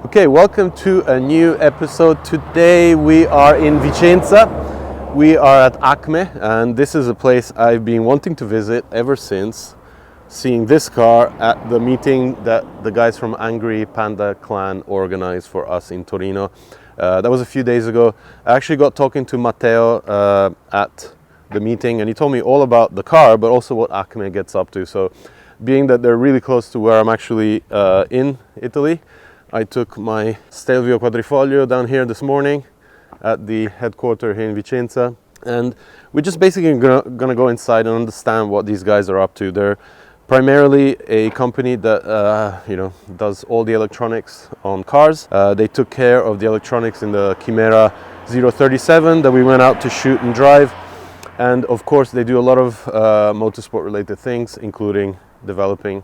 Okay, welcome to a new episode. Today we are in Vicenza. We are at ACME, and this is a place I've been wanting to visit ever since seeing this car at the meeting that the guys from Angry Panda Clan organized for us in Torino. That was a few days ago. I actually got talking to Matteo at the meeting, and he told me all about the car, but also what ACME gets up to. So being that they're really close to where I'm actually in Italy, I took my Stelvio Quadrifoglio down here this morning at the headquarters here in Vicenza, and we're just basically gonna go inside and understand what these guys are up to. They're primarily a company that does all the electronics on cars. They took care of the electronics in the Chimera 037 that we went out to shoot and drive, and of course they do a lot of motorsport related things, including developing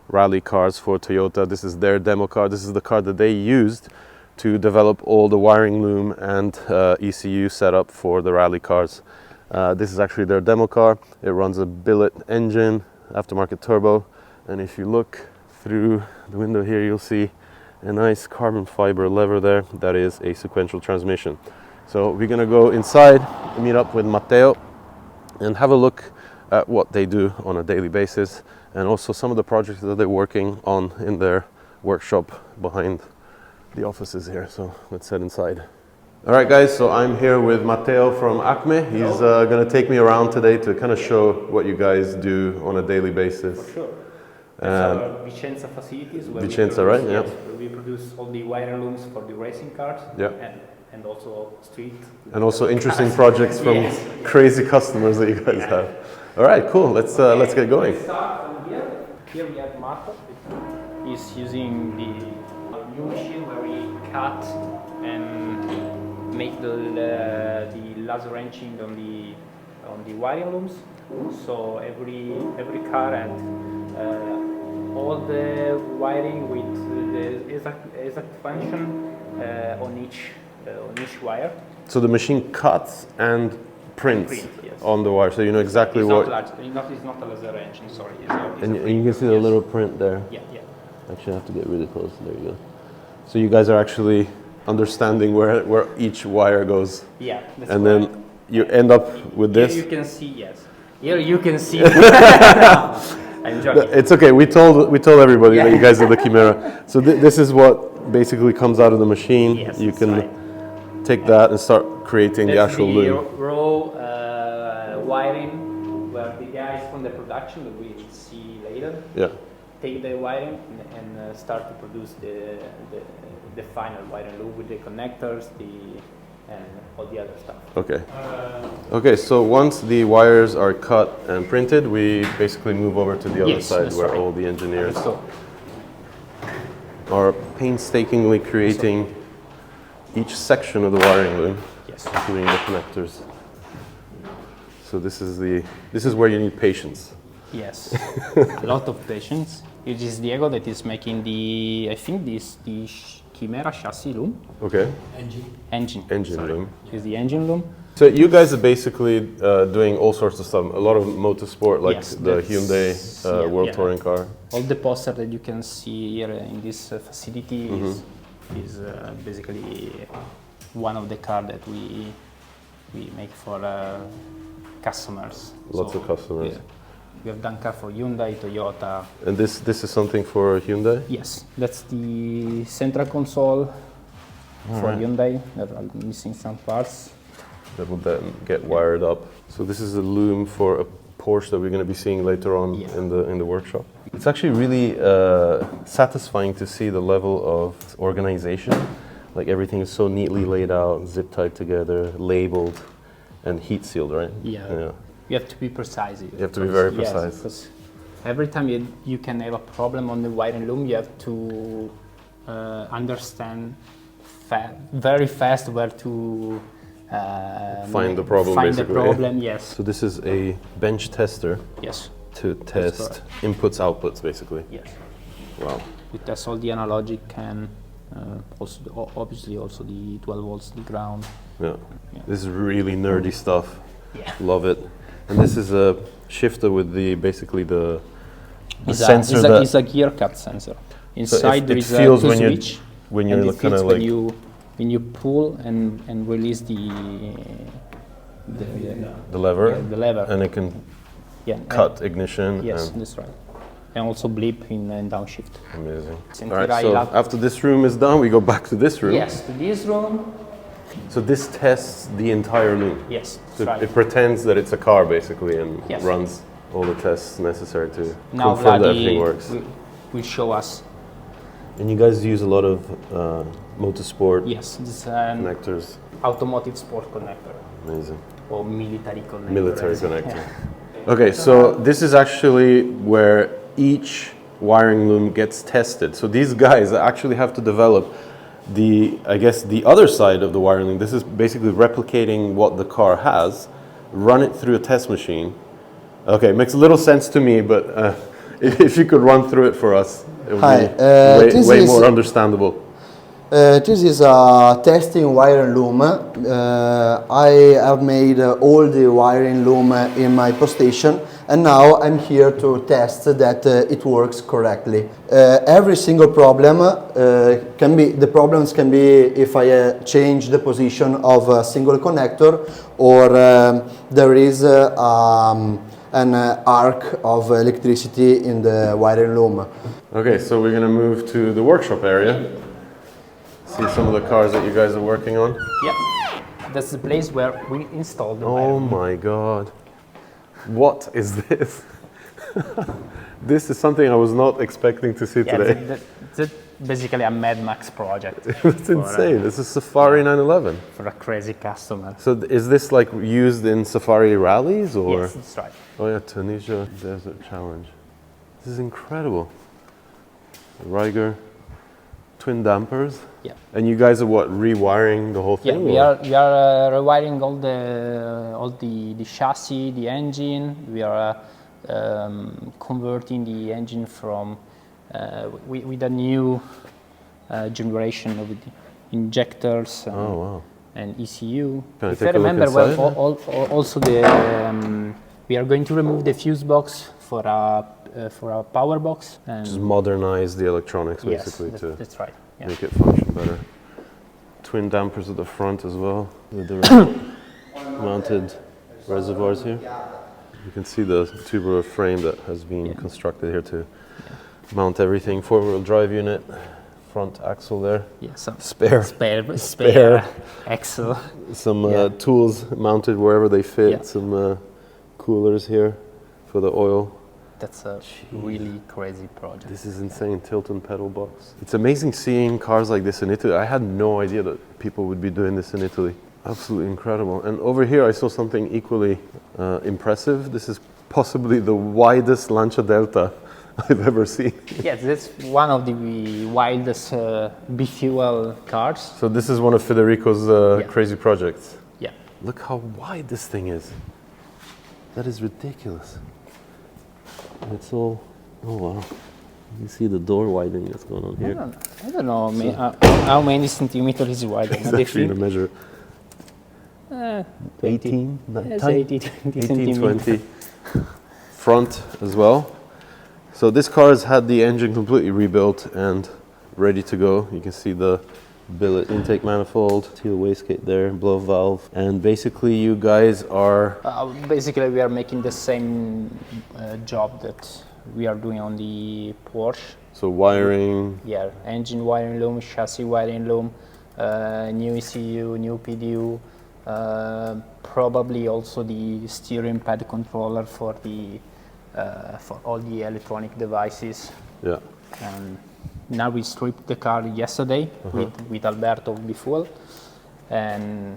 rally cars for Toyota. This is their demo car. This is the car that they used to develop all the wiring loom and ECU setup for the rally cars. This is actually their demo car. It runs a billet engine, aftermarket turbo, and if you look through the window here, you'll see a nice carbon fiber lever there. That is a sequential transmission. So we're gonna go inside, meet up with Matteo, and have a look at what they do on a daily basis, and also some of the projects that they're working on in their workshop behind the offices here. So let's head inside. All right, guys, so I'm here with Matteo from ACME. He's going to take me around today to kind of show what you guys do on a daily basis. For sure. That's our Vicenza facilities. Where Vicenza, right? Yeah. Where we produce all the wire looms for the racing cars. Yeah. And also street. And also interesting projects from crazy customers that you guys have. All right, cool. Let's get going. Let's start from here. Here we have Marco. He's using the new machine where we cut and make the laser wrenching on the wiring looms. So every car and all the wiring with the exact function on each wire. So the machine cuts and prints yes, on the wire, so you know exactly it's what. It's not a laser engine, sorry. And you can see the little print there. Yeah. Actually, I have to get really close. There you go. So you guys are actually understanding where each wire goes. Yeah. And then you end up with this. Here you can see, yes. Here you can see. I'm joking. It's okay. We told everybody that you guys are the Chimera. So this is what basically comes out of the machine. Yes, you can take that and start creating the actual loom. Raw wiring, where the guys from the production that we will see later. Yeah. Take the wiring and start to produce the final wiring loop with the connectors, and all the other stuff. Okay. Okay, so once the wires are cut and printed, we basically move over to the other side where all the engineers are painstakingly creating each section of the wiring loom, including the connectors. So this is where you need patience. Yes, a lot of patience. It is Diego that is making the Chimera chassis loom. Okay. Engine loom. Is the engine loom. So you guys are basically doing all sorts of stuff. A lot of motorsport, like the Hyundai World Touring car. All the poster that you can see here in this facility is basically one of the cars that we make for customers. Lots of customers. Yeah. We have done car for Hyundai, Toyota. And this is something for Hyundai? Yes, that's the central console for Hyundai. There are missing some parts. That will then get wired up. So this is a loom for a Porsche that we're going to be seeing later on in the workshop. It's actually really satisfying to see the level of organization. Like everything is so neatly laid out, zip tied together, labeled, and heat sealed, right? Yeah. You have to be precise. You have to be very precise. Yes, because every time you can have a problem on the wiring loom, you have to understand very fast where to find the problem. The problem, yes. So this is a bench tester. Yes. To test inputs, outputs, basically. Yes. Wow. It tests all the analogic and obviously also the 12 volts, the ground. Yeah. This is really nerdy stuff. Yeah. Love it. And this is a shifter with basically the It's sensor. It's a gear cut sensor. Inside there is a switch. when and you're it kind fits of when like you pull and release the lever, yeah, the lever, and it can yeah, cut ignition. Yes, and that's right. And also blip in downshift. amazing. Senti All right, vai so la- after this room is done, we go back to this room. Yes, to this room. So this tests the entire loom. Yes, that's So right. it pretends that it's a car basically and Yes. runs all the tests necessary to Now confirm that Vladi everything works. will show us. And you guys use a lot of motorsport Yes, this connectors. automotive sport connector Amazing. or military connector. Military connector. Okay, so this is actually where each wiring loom gets tested. So these guys actually have to develop I guess the other side of the wiring loom. This is basically replicating what the car has, run it through a test machine. Okay, it makes a little sense to me, but if you could run through it for us, it would be way more understandable. This is a testing wiring loom. I have made all the wiring loom in my post station, and now I'm here to test that it works correctly. Every single problem the problems can be if I change the position of a single connector, or there is an arc of electricity in the wiring loom. Okay, so we're gonna move to the workshop area. See some of the cars that you guys are working on. Yep, that's the place where we installed the Oh wiring. my god. What is this? This is something I was not expecting to see Yeah, today. that's basically a Mad Max project. It's insane. This is Safari 911. For a crazy customer. So is this like used in Safari rallies or? Yes, that's right. Oh yeah, Tunisia Desert Challenge. This is incredible. Riger, twin dampers. Yeah. And you guys are what, rewiring the whole Yeah, thing? we are rewiring all the chassis, the engine. We are converting the engine from with a new generation of the injectors and, Oh wow. and ECU. Can I If take I a look remember well, inside? also we are going to remove the fuse box for a power box. And Just modernize the electronics yes, basically to that's right. Yeah. make it function better. Twin dampers at the front as well, with the mounted reservoirs here. You can see the tubular frame that has been constructed here to mount everything. Four-wheel drive unit, front axle there. Yeah, some Spare. axle. Some tools mounted wherever they fit. Yeah. Some coolers here for the oil. That's a really crazy project. This is insane, tilt and pedal box. It's amazing seeing cars like this in Italy. I had no idea that people would be doing this in Italy. Absolutely incredible. And over here I saw something equally impressive. This is possibly the widest Lancia Delta I've ever seen. Yes, that's one of the wildest B-fuel cars. So this is one of Federico's crazy projects. Yeah. Look how wide this thing is. That is ridiculous. It's all, oh wow. You see the door widening that's going on here. I don't know how many centimeters is wide. It's actually to measure 18, yes, tiny. 18, 20 18, centimeters. 20. Front as well. So this car has had the engine completely rebuilt and ready to go. You can see the billet intake manifold, steel wastegate there, blow valve, and basically you guys are... Basically we are making the same job that we are doing on the Porsche. So wiring... Yeah, engine wiring loom, chassis wiring loom, new ECU, new PDU, probably also the steering pad controller for all the electronic devices. Yeah. Now we stripped the car yesterday with Alberto before, and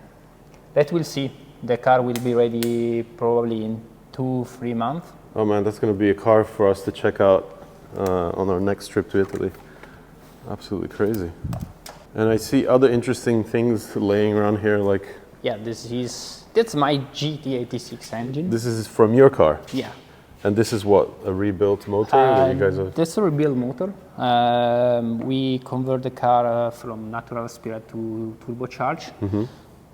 that we'll see. The car will be ready probably in 2-3 months. Oh man, that's going to be a car for us to check out on our next trip to Italy. Absolutely crazy. And I see other interesting things laying around here, like... Yeah, that's my GT86 engine. This is from your car? Yeah. And this is what, a rebuilt motor? Or you guys are... That's a rebuilt motor. We convert the car from natural spirit to turbocharged.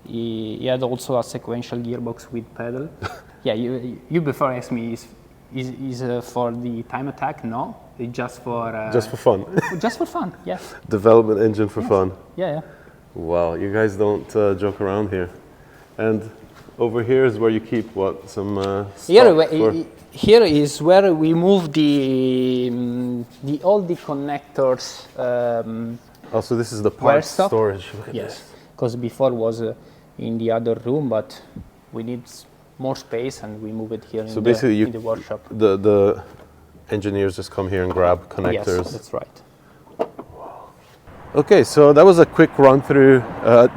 He had also a sequential gearbox with pedal. Yeah, you before asked me, is for the time attack? No, just for fun. just for fun. Yes. Development engine for fun. Yeah. Wow, you guys don't joke around here. And over here is where you keep what, some Here is where we move all the connectors. Also, this is the parts stock. storage. Yes, because before was in the other room, but we need more space, and we move it here in the workshop. The engineers just come here and grab connectors. Yes, that's right. Okay, so that was a quick run through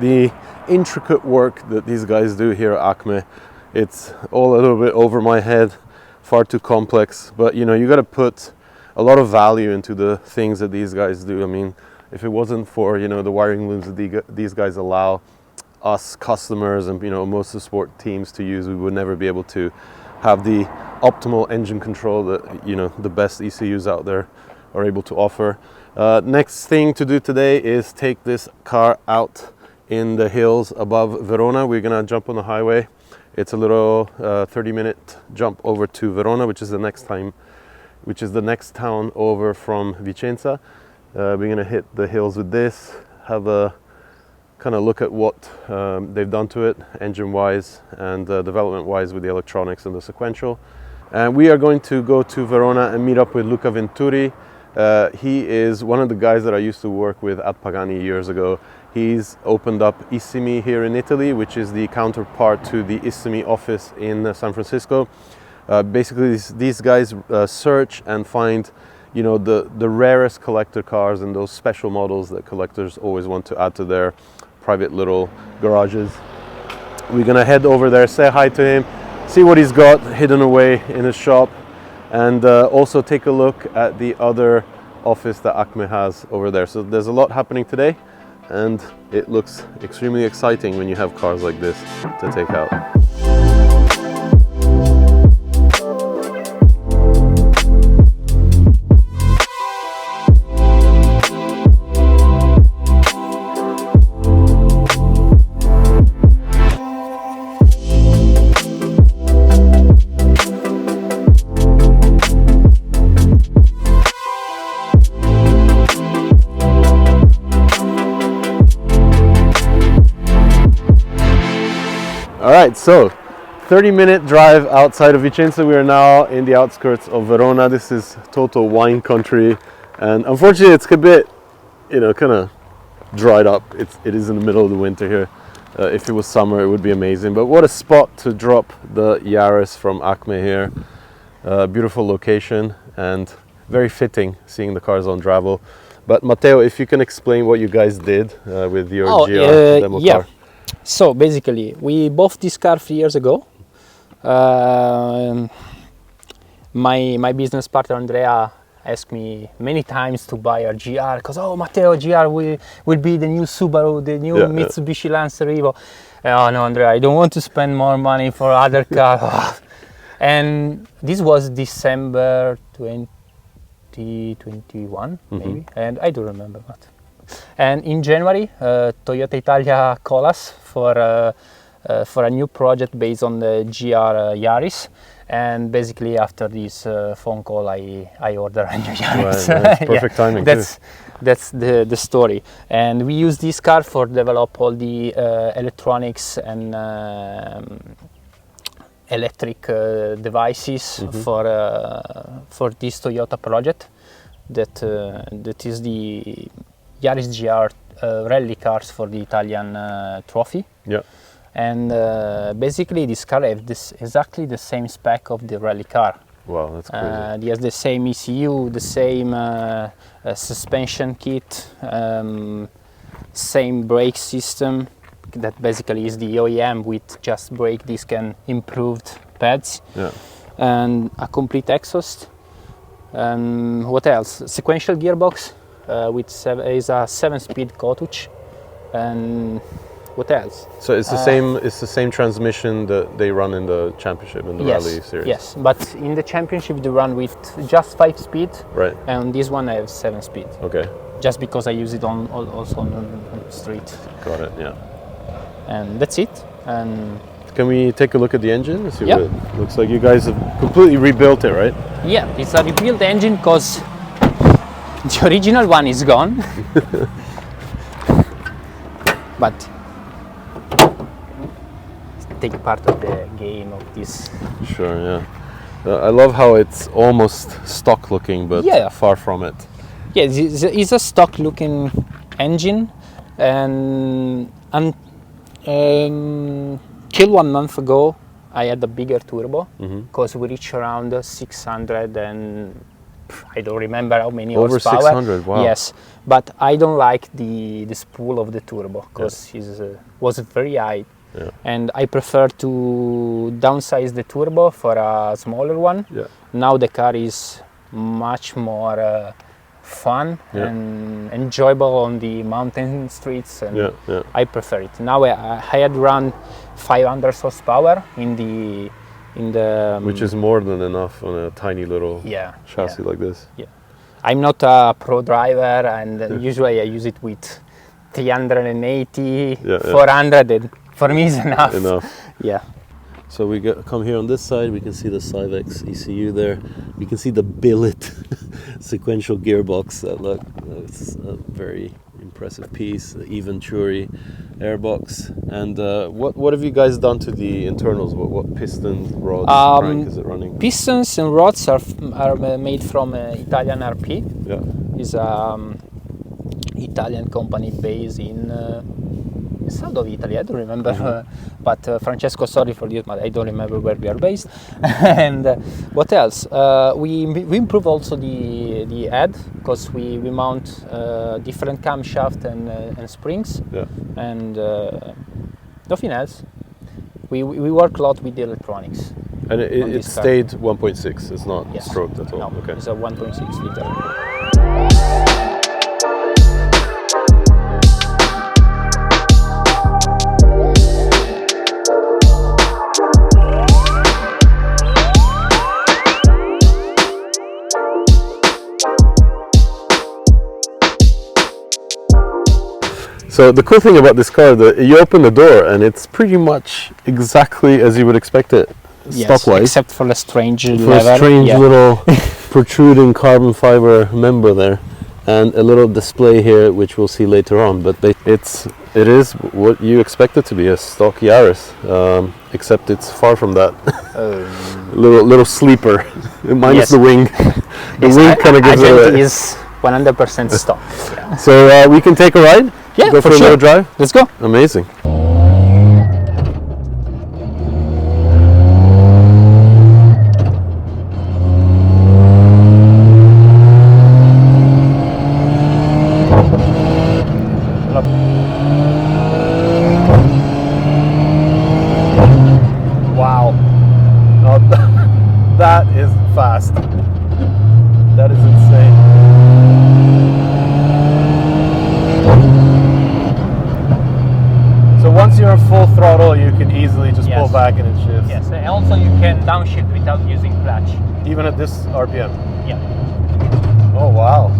the intricate work that these guys do here at ACME. It's all a little bit over my head, far too complex, but you know, you got to put a lot of value into the things that these guys do. I mean, if it wasn't for, you know, the wiring looms that these guys allow us customers and, you know, most of the sport teams to use, we would never be able to have the optimal engine control that, you know, the best ECUs out there are able to offer. Next thing to do today is take this car out in the hills above Verona. We're gonna jump on the highway. It's a little 30-minute jump over to Verona, which is the next town over from Vicenza. We're gonna hit the hills with this, have a kind of look at what they've done to it engine-wise and development-wise with the electronics and the sequential. And we are going to go to Verona and meet up with Luca Venturi. He is one of the guys that I used to work with at Pagani years ago. He's opened up ACME here in Italy, which is the counterpart to the ACME office in San Francisco. Basically, these guys search and find, you know, the rarest collector cars and those special models that collectors always want to add to their private little garages. We're gonna head over there, say hi to him, see what he's got hidden away in his shop, and also take a look at the other office that ACME has over there. So there's a lot happening today, and it looks extremely exciting when you have cars like this to take out. Alright, so 30-minute drive outside of Vicenza. We are now in the outskirts of Verona. This is total wine country, and unfortunately it's a bit, you know, kind of dried up. It is in the middle of the winter here. If it was summer, it would be amazing. But what a spot to drop the Yaris from ACME here. Beautiful location and very fitting, seeing the cars on Dravo. But Matteo, if you can explain what you guys did with your GR demo car. So basically, we bought this car 3 years ago. My business partner Andrea asked me many times to buy a GR because, oh, Matteo, GR will be the new Subaru, the new Mitsubishi Lancer Evo. Oh no, Andrea, I don't want to spend more money for other cars. And this was December 2021, maybe, and I don't remember what. And in January, Toyota Italia called us for a new project based on the GR Yaris. And basically, after this phone call, I ordered a new Yaris. Right, perfect timing. That's the story. And we use this car for develop all the electronics and electric devices for this Toyota project. That is the Yaris GR rally cars for the Italian trophy. Yeah. And basically this car has exactly the same spec of the rally car. Wow, that's crazy. It has the same ECU, the same suspension kit, same brake system that basically is the OEM with just brake disc and improved pads. Yeah. And a complete exhaust. What else? Sequential gearbox. Is a 7-speed Kotuch, and what else? So it's the same. It's the same transmission that they run in the championship in the rally series. Yes, but in the championship they run with just 5-speed. Right. And this one I have 7-speed. Okay. Just because I use it also on the street. Got it. Yeah. And that's it. And can we take a look at the engine? See what it looks like. You guys have completely rebuilt it, right? Yeah, it's a rebuilt engine because The original one is gone, but take part of the game of this. Sure, yeah. I love how it's almost stock looking, but Yeah. far from it. Yeah, it's a stock looking engine, and till 1 month ago I had a bigger turbo because we reached around 600 and I don't remember how many Over horsepower. 600, wow. Yes, but I don't like the spool of the turbo because it was very high. Yeah. And I prefer to downsize the turbo for a smaller one. Yeah. Now the car is much more fun and enjoyable on the mountain streets, and I prefer it. Now I had run 500 horsepower in the which is more than enough on a tiny little chassis like this. Yeah, I'm not a pro driver, and usually I use it with 380, 400, and for me is enough. Yeah. So we come here on this side, we can see the Cyvex ECU there. We can see the billet sequential gearbox. Look, it's a very impressive piece, the even Turi airbox. And what have you guys done to the internals? What pistons, rods, crank is it running? Pistons and rods are made from Italian RP. Yeah. It's Italian company based in south of Italy. I don't remember, but Francesco, sorry for this, but I don't remember where we are based. And what else? We improve also the head because we mount different camshaft and springs. Yeah. And nothing else. We work a lot with the electronics. And it stayed 1.6. It's not stroked at all. No, okay. It's a 1.6 liter. So the cool thing about this car, you open the door and it's pretty much exactly as you would expect it, stock-wise. Except for a strange little protruding carbon fiber member there, and a little display here, which we'll see later on. But it is what you expect it to be, a stock Yaris, except it's far from that. Little sleeper, minus the wing. The wing kind of gives it away. Is 100% stock. So we can take a ride. Yeah, go for a little drive. Let's go. Amazing. Wow. Oh, that is fast. That is insane. So once you're full throttle, you can easily just pull back and it shifts. Yes, and also you can downshift without using clutch. Even at this RPM? Yeah. Oh, wow.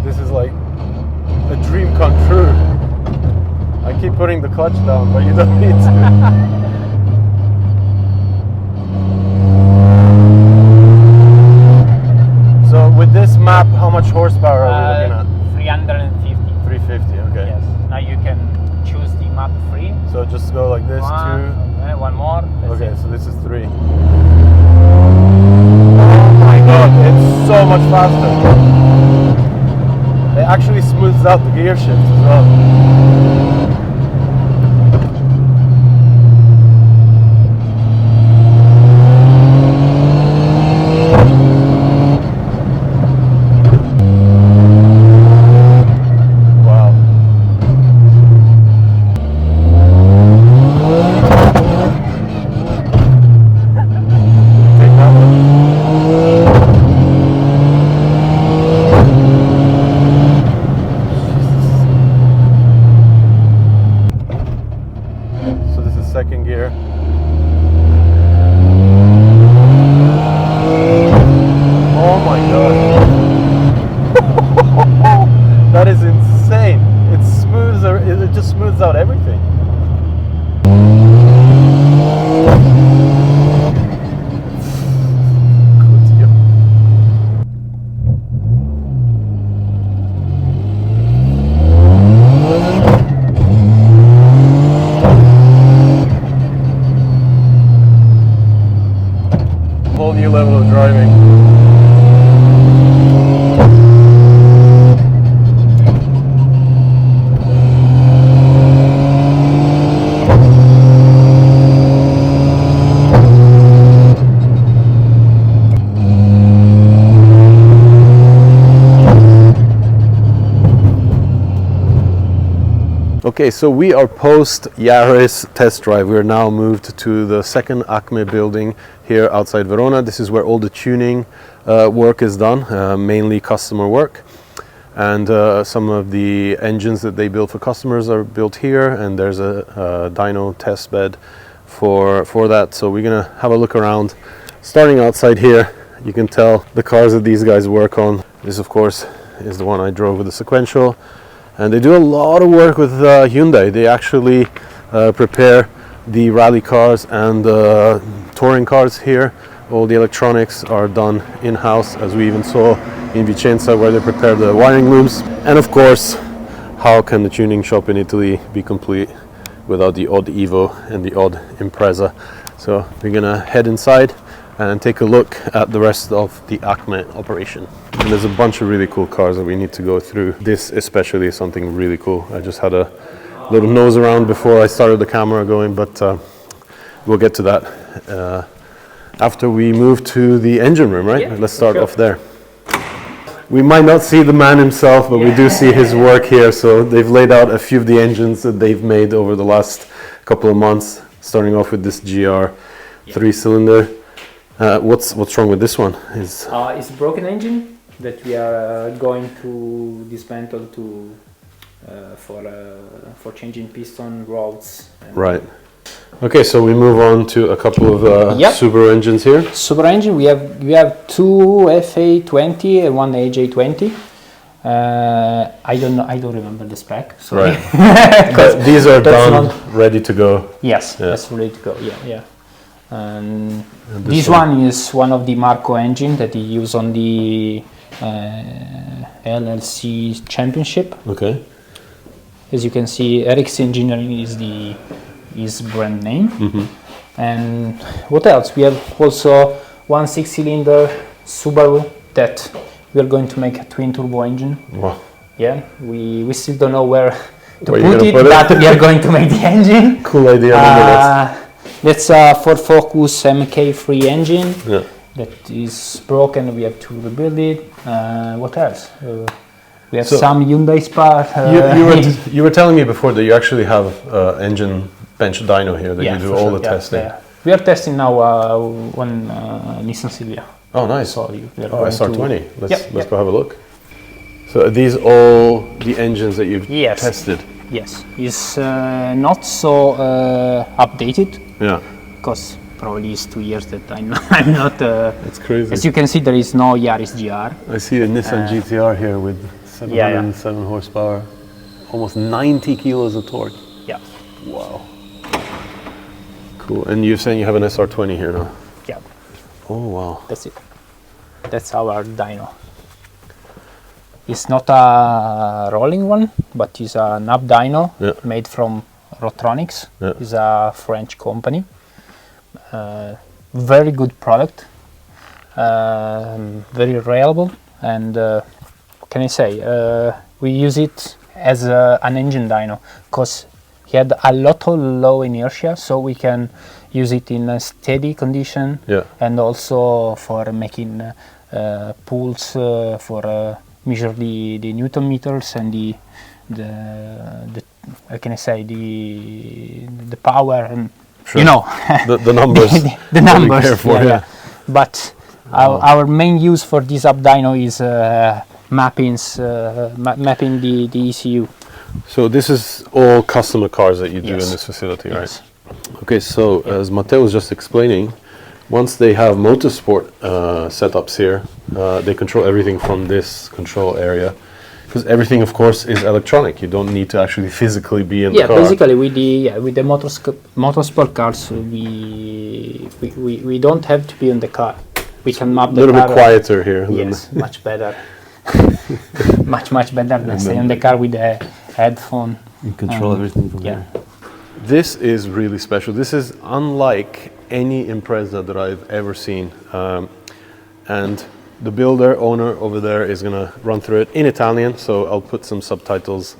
This is like a dream come true. I keep putting the clutch down, but you don't need to. So with this map, how much horsepower are we looking at? 350. 350, okay. Yes. Now you can choose the map 3. So just go like this, 2. Okay, one more. Okay, so this is 3. Oh my god, it's so much faster. It actually smooths out the gear shift as well. Second gear. Oh my god. smooths out everything. Whole new level of driving. Okay, so we are post Yaris test drive. We are now moved to the second ACME building here outside Verona. This is where all the tuning work is done, mainly customer work. And some of the engines that they build for customers are built here, and there's a dyno test bed for that. So we're gonna have a look around. Starting outside here, you can tell the cars that these guys work on. This, of course, is the one I drove with the Sequential. And they do a lot of work with Hyundai. They actually prepare the rally cars and touring cars here. All the electronics are done in-house, as we even saw in Vicenza, where they prepare the wiring looms. And of course, how can the tuning shop in Italy be complete without the odd Evo and the odd Impreza? So we're gonna head inside and take a look at the rest of the ACME operation. And there's a bunch of really cool cars that we need to go through. This especially is something really cool. I just had a little nose around before I started the camera going, but we'll get to that after we move to the engine room, right? Yeah, let's start off there. We might not see the man himself, but we do see his work here. So they've laid out a few of the engines that they've made over the last couple of months, starting off with this GR 3-cylinder. What's wrong with this one? It's a broken engine that we are going to dismantle to for changing piston rods. Right. Okay, so we move on to a couple of Subaru engines here. Subaru engine. We have two FA20 and one AJ20. I don't know. I don't remember the spec. Sorry. Right. These are done, ready to go. Yes, that's ready to go. Yeah. And this one is one of the Marco engine that he used on the LLC Championship. Okay. As you can see, Eric's Engineering is his brand name. Mm-hmm. And what else? We have also one 6-cylinder Subaru that we are going to make a twin turbo engine. Wow. Yeah, we still don't know where to put it, but we are going to make the engine. Cool idea. That's a Ford Focus MK3 engine. Yeah. That is broken. We have to rebuild it. What else? We have some Hyundai spare. You were telling me before that you actually have engine bench dyno here that you do all the testing. Yeah. We are testing now one Nissan Silvia. Oh, nice. So SR20. Let's go have a look. So are these all the engines that you've tested? Yes. It's not so updated. Yeah. Because probably it's 2 years that I'm not. That's crazy. As you can see, there is no Yaris GR. I see a Nissan GTR here with 707 horsepower, almost 90 kilos of torque. Yeah. Wow. Cool. And you're saying you have an SR20 here now? Yeah. Oh, wow. That's it. That's our dyno. It's not a rolling one, but it's a knob dyno made from Rotronics. Yeah. It's a French company. Very good product. Very reliable. And what can I say? We use it as an engine dyno because he had a lot of low inertia, so we can use it in a steady condition and also for making pulls for measure the Newton meters and the how can I say the power and you know the numbers the numbers But our main use for this up dyno is mapping the ECU. So this is all customer cars that you do in this facility, right? Okay, so as Matteo was just explaining, once they have motorsport setups here, they control everything from this control area Because everything, of course, is electronic. You don't need to actually physically be in the car. Basically with the motorsport cars, we don't have to be in the car. We can map the car. A little bit quieter here. Yes, much better. much better than stay in the car with the headphone. You control everything from here. This is really special. This is unlike any Impreza that I've ever seen. And the builder, owner over there is going to run through it in Italian, so I'll put some subtitles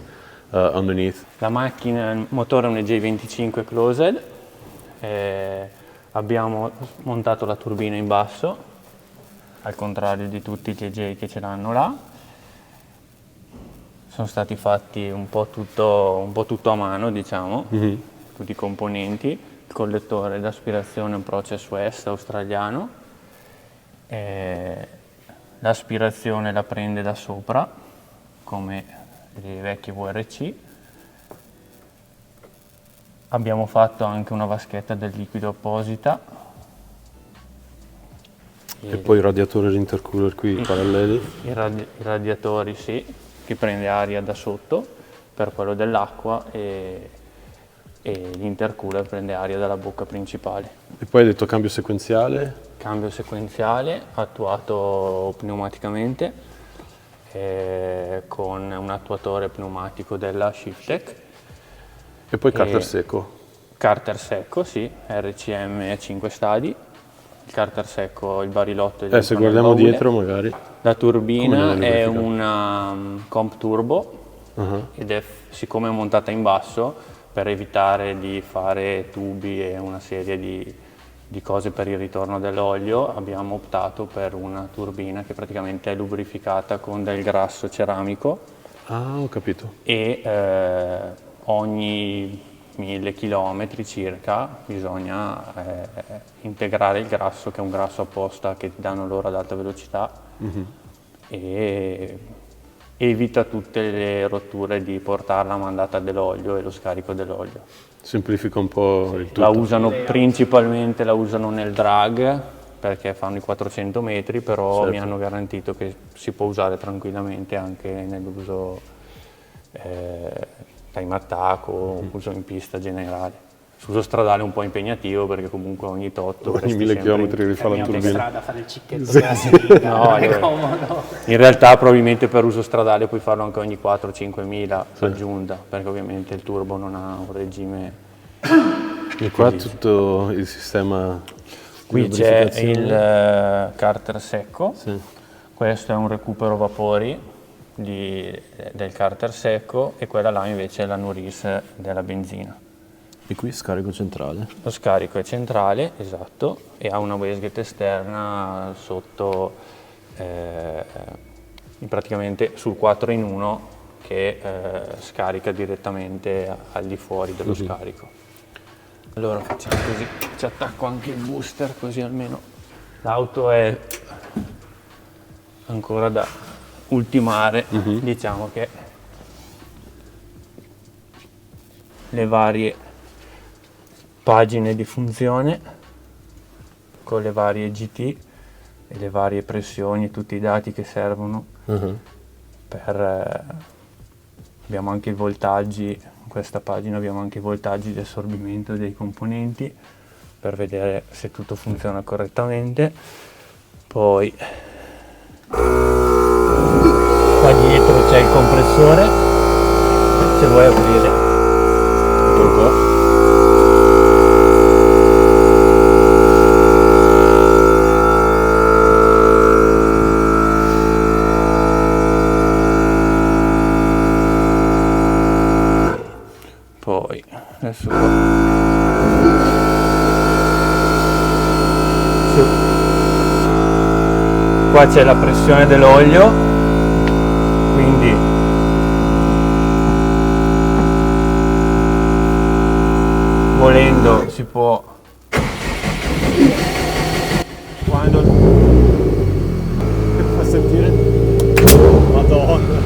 underneath. La macchina, il motore è un EJ25 closed, abbiamo montato la turbina in basso, al contrario di tutti gli EJ che ce l'hanno là. Sono stati fatti un po' tutto a mano, diciamo, tutti i componenti. Il collettore d'aspirazione è un Process West australiano. L'aspirazione la prende da sopra, come i vecchi VRC. Abbiamo fatto anche una vaschetta del liquido apposita. E poi il radiatore e l'intercooler qui paralleli. I radiatori sì, che prende aria da sotto per quello dell'acqua e l'intercooler prende aria dalla bocca principale. E poi hai detto cambio sequenziale? Cambio sequenziale attuato pneumaticamente con un attuatore pneumatico della Shiftec. E poi carter secco? Carter secco, sì, RCM a 5 stadi. Il carter secco, il barilotto. Se guardiamo dietro magari. La turbina è una comp turbo ed è, siccome è montata in basso, per evitare di fare tubi e una serie di cose per il ritorno dell'olio, abbiamo optato per una turbina che praticamente è lubrificata con del grasso ceramico. Ah, ho capito. E ogni 1000 km circa bisogna integrare il grasso, che è un grasso apposta che ti danno loro ad alta velocità, e evita tutte le rotture di portare la mandata dell'olio e lo scarico dell'olio. Semplifica un po' il tutto. La usano principalmente nel drag, perché fanno i 400 metri, però mi hanno garantito che si può usare tranquillamente anche nell'uso time attack o uso in pista generale. L'uso stradale è un po' impegnativo perché comunque ogni tot ogni 1000 km rifà la turbina. Strada, fare il cicchetto della seringa, no, è comodo. In realtà probabilmente per uso stradale puoi farlo anche ogni 4-5 mila aggiunta, perché ovviamente il turbo non ha un regime. E qua tutto il sistema. Qui c'è il carter secco, questo è un recupero vapori del carter secco, e quella là invece è la nourice della benzina. E qui scarico centrale. Lo scarico è centrale, esatto, e ha una wastegate esterna sotto, praticamente sul 4 in 1, che scarica direttamente al di fuori dello scarico. Allora facciamo così, ci attacco anche il booster, così almeno l'auto è ancora da ultimare. Diciamo che le varie pagine di funzione con le varie GT e le varie pressioni, tutti i dati che servono abbiamo anche i voltaggi. In questa pagina abbiamo anche i voltaggi di assorbimento dei componenti per vedere se tutto funziona correttamente. Poi qua dietro c'è il compressore, se vuoi aprire. Eccolo qua. Poi adesso qua c'è la pressione dell'olio, quindi volendo si può, quando Fa sentire? Madonna.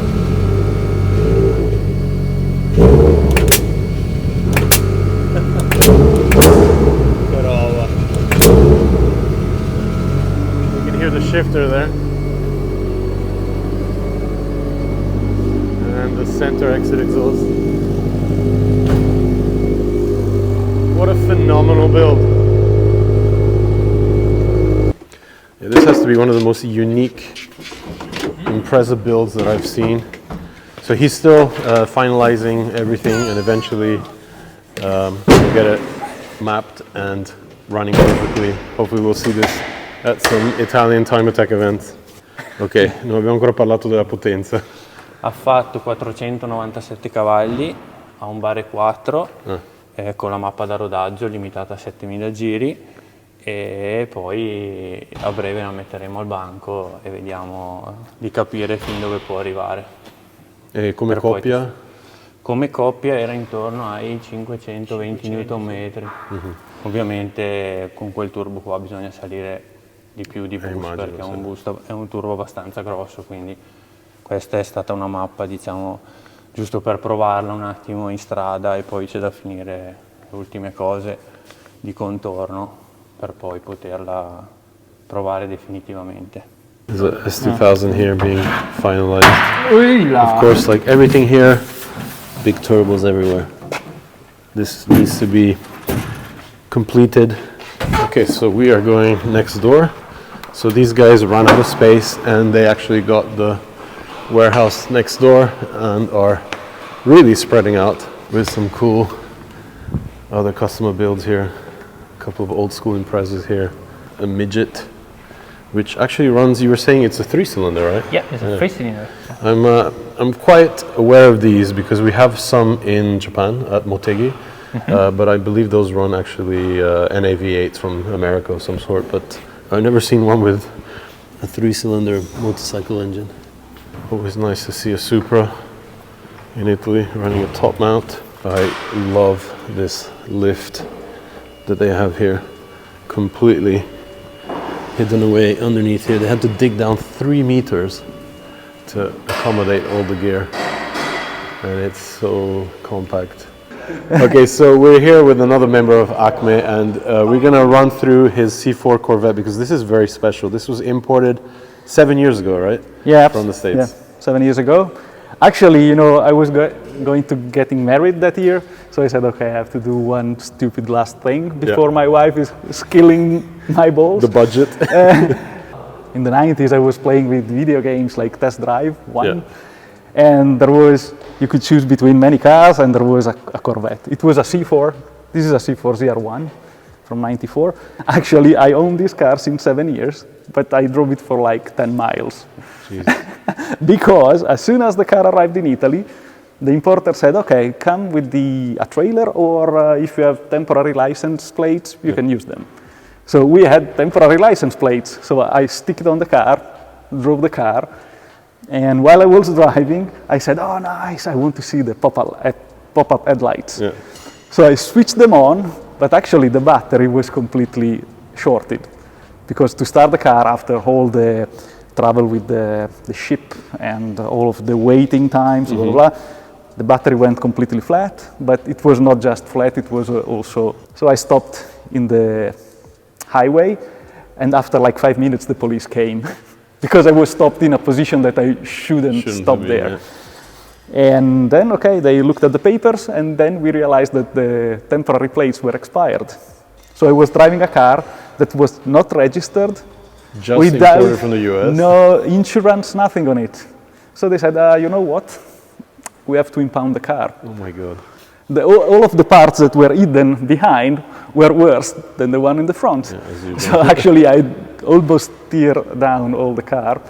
Che roba. You can hear the shifter there. center exit exhaust. What a phenomenal build. Yeah, this has to be one of the most unique Impreza builds that I've seen. So he's still finalizing everything, and eventually we'll get it mapped and running perfectly. Hopefully we'll see this at some Italian time attack events. Ok, non abbiamo ancora parlato della potenza. Ha fatto 497 cavalli, ha un bare 4 con la mappa da rodaggio limitata a 7000 giri, e poi a breve la metteremo al banco e vediamo di capire fin dove può arrivare. E come coppia? Come coppia era intorno ai 520 Nm. Ovviamente con quel turbo qua bisogna salire di più di boost, immagino, perché è un turbo abbastanza grosso, quindi questa è stata una mappa, diciamo, giusto per provarla un attimo in strada, e poi c'è da finire le ultime cose di contorno per poi poterla provare definitivamente. There's a S2000 here being finalized. Of course, like everything here, big turbos everywhere. This needs to be completed. Okay, so we are going next door. So these guys ran out of space, and they actually got the warehouse next door and are really spreading out with some cool other customer builds here. A couple of old school Imprezas here. A midget, which actually runs, you were saying it's a 3-cylinder, right? Yeah, it's a 3-cylinder. I'm quite aware of these because we have some in Japan at Motegi, but I believe those run actually NAV8s from America of some sort, but I've never seen one with a 3-cylinder motorcycle engine. Always nice to see a Supra in Italy running a top mount. I love this lift that they have here, completely hidden away underneath here. They had to dig down 3 meters to accommodate all the gear, and it's so compact. Okay, so we're here with another member of ACME, and we're gonna run through his C4 Corvette because this is very special. This was imported 7 years ago, right? Yeah, from the States. Yeah, 7 years ago. Actually, you know, I was going to getting married that year, so I said, okay, I have to do one stupid last thing before my wife is killing my balls. The budget. In the 90s, I was playing with video games like Test Drive 1, and you could choose between many cars, and there was a Corvette. It was a C4. This is a C4 ZR1 from '94. Actually, I own this car since 7 years, but I drove it for like 10 miles. Because as soon as the car arrived in Italy, the importer said, okay, come with a trailer, or if you have temporary license plates, you can use them. So we had temporary license plates, so I stick it on the car, drove the car, and while I was driving, I said, oh nice, I want to see the pop-up headlights. Yeah. So I switched them on, but actually the battery was completely shorted, because to start the car after all the travel with the ship and all of the waiting times, blah, blah, blah, the battery went completely flat, but it was not just flat, it was also... So I stopped in the highway, and after like 5 minutes the police came because I was stopped in a position that I shouldn't stop there. Yeah. And then, okay, they looked at the papers, and then we realized that the temporary plates were expired. So I was driving a car that was not registered. Just imported from the US? No insurance, nothing on it. So they said, you know what? We have to impound the car. Oh my God. All of the parts that were hidden behind were worse than the one in the front. Yeah, so actually I almost tear down all the car.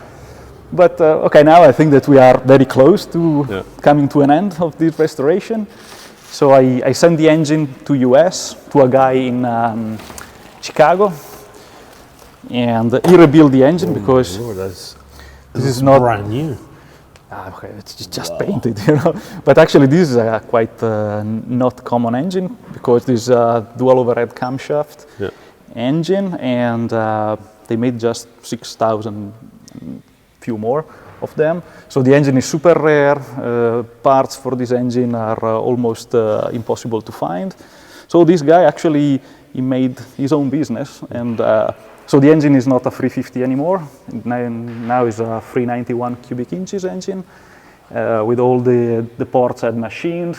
But okay, now I think that we are very close to coming to an end of this restoration. So I sent the engine to US, to a guy in Chicago, and he rebuilt the engine because this is not brand new. Okay, it's just painted, you know. But actually, this is a quite not common engine because this is a dual overhead camshaft engine, and they made just 6,000, few more of them. So the engine is super rare. Parts for this engine are almost impossible to find. So this guy actually he made his own business, and so the engine is not a 350 anymore. Now it's a 391 cubic inches engine, with all the ports had machined,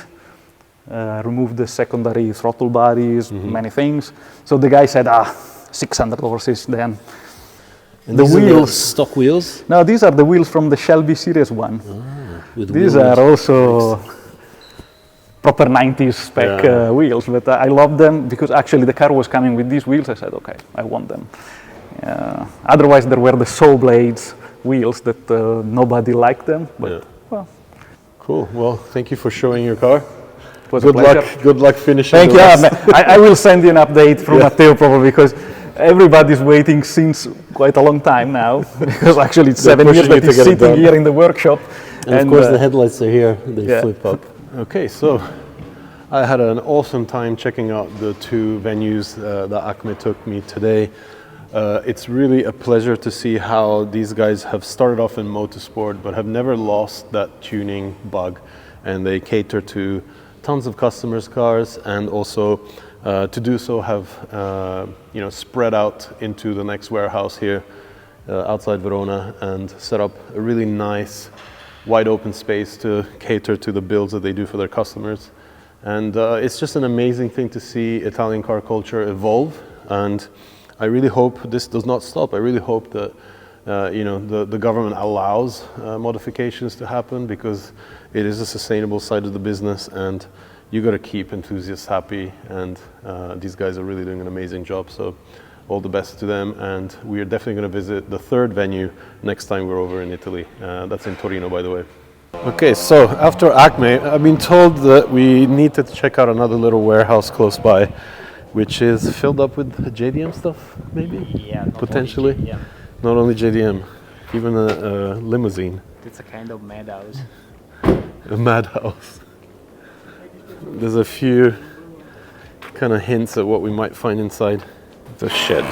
removed the secondary throttle bodies, many things. So the guy said, 600 horses then. And the wheels, stock wheels? No, these are the wheels from the Shelby Series 1. With These are also proper 90s spec wheels, but I love them because actually the car was coming with these wheels. I said, okay, I want them. Otherwise, there were the saw blades wheels that nobody liked them. But, well. Cool. Well, thank you for showing your car. It was a pleasure. Good luck finishing. Thank you. I will send you an update from Matteo probably because everybody's waiting since quite a long time now because actually it's 7 years that he's sitting here in the workshop. And of course the headlights are here, they flip up. Okay, so I had an awesome time checking out the two venues that ACME took me today. It's really a pleasure to see how these guys have started off in motorsport but have never lost that tuning bug, and they cater to tons of customers' cars, and also to do so have spread out into the next warehouse here outside Verona and set up a really nice wide open space to cater to the builds that they do for their customers. And it's just an amazing thing to see Italian car culture evolve, and I really hope this does not stop. I really hope that the government allows modifications to happen, because it is a sustainable side of the business and you got to keep enthusiasts happy, and these guys are really doing an amazing job. So all the best to them, and we are definitely going to visit the third venue next time we're over in Italy. That's in Torino, by the way. Okay, so after ACME, I've been told that we need to check out another little warehouse close by, which is filled up with JDM stuff, maybe? Yeah, potentially. Not only JDM, even a limousine. It's a kind of madhouse. A madhouse. There's a few kind of hints at what we might find inside. It's a shed.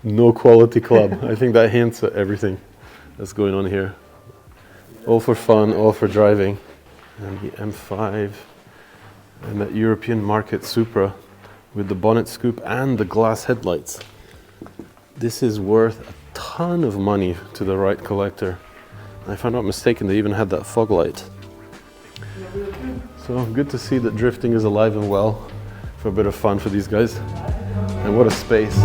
No quality club. I think that hints at everything that's going on here. All for fun, all for driving. And the M5 and that European market Supra with the bonnet scoop and the glass headlights. This is worth a ton of money to the right collector. If I'm not mistaken, they even had that fog light. So good to see that drifting is alive and well for a bit of fun for these guys. And what a space.